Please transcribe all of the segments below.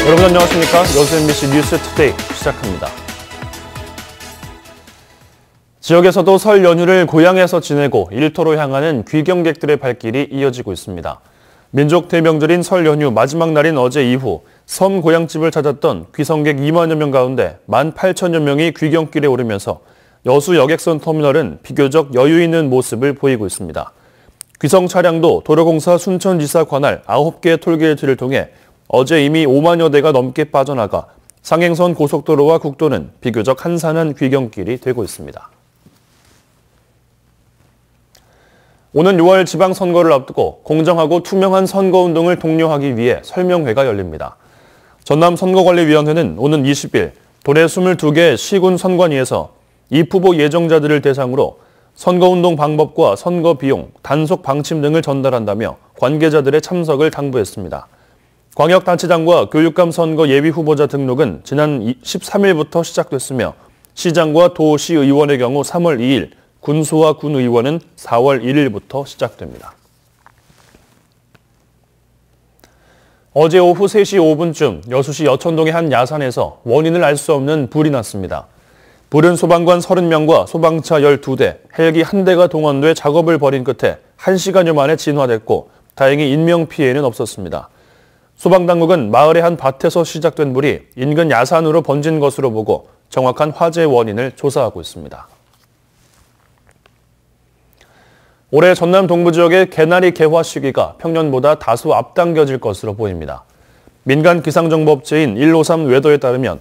여러분 안녕하십니까? 여수 MBC 뉴스 투데이 시작합니다. 지역에서도 설 연휴를 고향에서 지내고 일터로 향하는 귀경객들의 발길이 이어지고 있습니다. 민족 대명절인 설 연휴 마지막 날인 어제 이후 섬 고향집을 찾았던 귀성객 2만여 명 가운데 18,000여 명이 귀경길에 오르면서 여수 여객선 터미널은 비교적 여유 있는 모습을 보이고 있습니다. 귀성 차량도 도로공사 순천지사 관할 9개의 톨게이트를 통해 어제 이미 5만여 대가 넘게 빠져나가 상행선 고속도로와 국도는 비교적 한산한 귀경길이 되고 있습니다. 오는 6월 지방선거를 앞두고 공정하고 투명한 선거운동을 독려하기 위해 설명회가 열립니다. 전남선거관리위원회는 오는 20일 도내 22개 시군 선관위에서 입후보 예정자들을 대상으로 선거운동 방법과 선거 비용, 단속 방침 등을 전달한다며 관계자들의 참석을 당부했습니다. 광역단체장과 교육감 선거 예비후보자 등록은 지난 13일부터 시작됐으며 시장과 도시의원의 경우 3월 2일, 군수와 군의원은 4월 1일부터 시작됩니다. 어제 오후 3시 5분쯤 여수시 여천동의 한 야산에서 원인을 알 수 없는 불이 났습니다. 불은 소방관 30명과 소방차 12대, 헬기 1대가 동원돼 작업을 벌인 끝에 1시간여 만에 진화됐고 다행히 인명피해는 없었습니다. 소방당국은 마을의 한 밭에서 시작된 불이 인근 야산으로 번진 것으로 보고 정확한 화재 원인을 조사하고 있습니다. 올해 전남 동부 지역의 개나리 개화 시기가 평년보다 다소 앞당겨질 것으로 보입니다. 민간 기상정보업체인 153 웨더에 따르면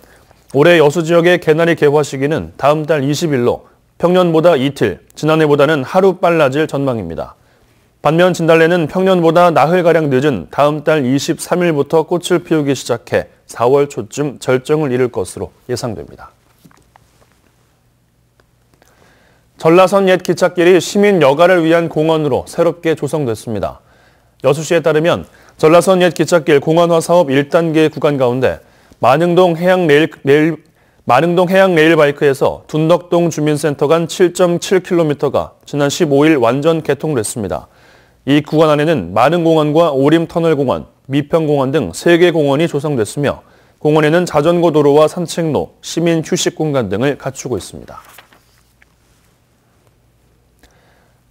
올해 여수 지역의 개나리 개화 시기는 다음 달 20일로 평년보다 이틀, 지난해보다는 하루 빨라질 전망입니다. 반면 진달래는 평년보다 나흘가량 늦은 다음 달 23일부터 꽃을 피우기 시작해 4월 초쯤 절정을 이룰 것으로 예상됩니다. 전라선 옛 기찻길이 시민 여가를 위한 공원으로 새롭게 조성됐습니다. 여수시에 따르면 전라선 옛 기찻길 공원화 사업 1단계 구간 가운데 만흥동 해양 레일바이크에서 둔덕동 주민센터 간 7.7km가 지난 15일 완전 개통됐습니다. 이 구간 안에는 만흥공원과 오림터널공원, 미평공원 등 3개 공원이 조성됐으며 공원에는 자전거 도로와 산책로, 시민 휴식 공간 등을 갖추고 있습니다.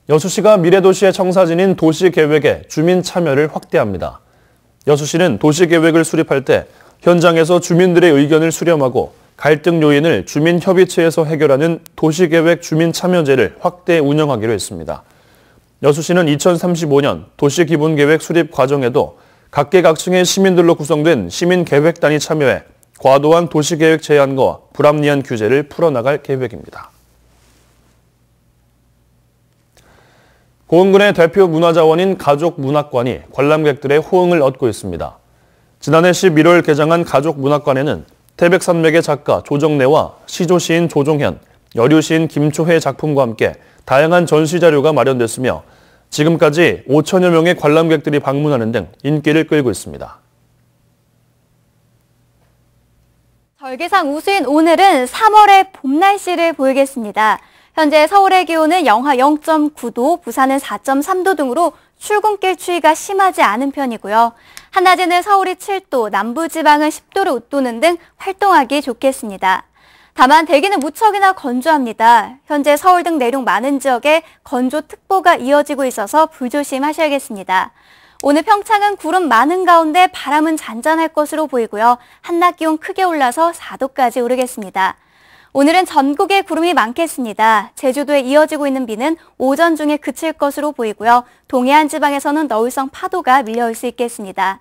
여수시가 미래도시의 청사진인 도시계획에 주민 참여를 확대합니다. 여수시는 도시계획을 수립할 때 현장에서 주민들의 의견을 수렴하고 갈등 요인을 주민협의체에서 해결하는 도시계획 주민참여제를 확대 운영하기로 했습니다. 여수시는 2035년 도시기본계획 수립 과정에도 각계각층의 시민들로 구성된 시민계획단이 참여해 과도한 도시계획 제한과 불합리한 규제를 풀어나갈 계획입니다. 고흥군의 대표 문화자원인 가족문학관이 관람객들의 호응을 얻고 있습니다. 지난해 11월 개장한 가족문학관에는 태백산맥의 작가 조정래와 시조시인 조종현, 여류시인 김초혜 작품과 함께 다양한 전시 자료가 마련됐으며 지금까지 5천여 명의 관람객들이 방문하는 등 인기를 끌고 있습니다. 절기상 우수인 오늘은 3월의 봄 날씨를 보이겠습니다. 현재 서울의 기온은 영하 0.9도, 부산은 4.3도 등으로 출근길 추위가 심하지 않은 편이고요. 한낮에는 서울이 7도, 남부지방은 10도를 웃도는 등 활동하기 좋겠습니다. 다만 대기는 무척이나 건조합니다. 현재 서울 등 내륙 많은 지역에 건조특보가 이어지고 있어서 불조심하셔야겠습니다. 오늘 평창은 구름 많은 가운데 바람은 잔잔할 것으로 보이고요. 한낮 기온 크게 올라서 4도까지 오르겠습니다. 오늘은 전국에 구름이 많겠습니다. 제주도에 이어지고 있는 비는 오전 중에 그칠 것으로 보이고요. 동해안 지방에서는 너울성 파도가 밀려올 수 있겠습니다.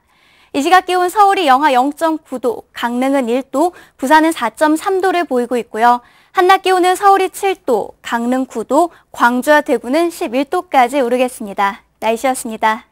이 시각 기온 서울이 영하 0.9도, 강릉은 1도, 부산은 4.3도를 보이고 있고요. 한낮 기온은 서울이 7도, 강릉 9도, 광주와 대구는 11도까지 오르겠습니다. 날씨였습니다.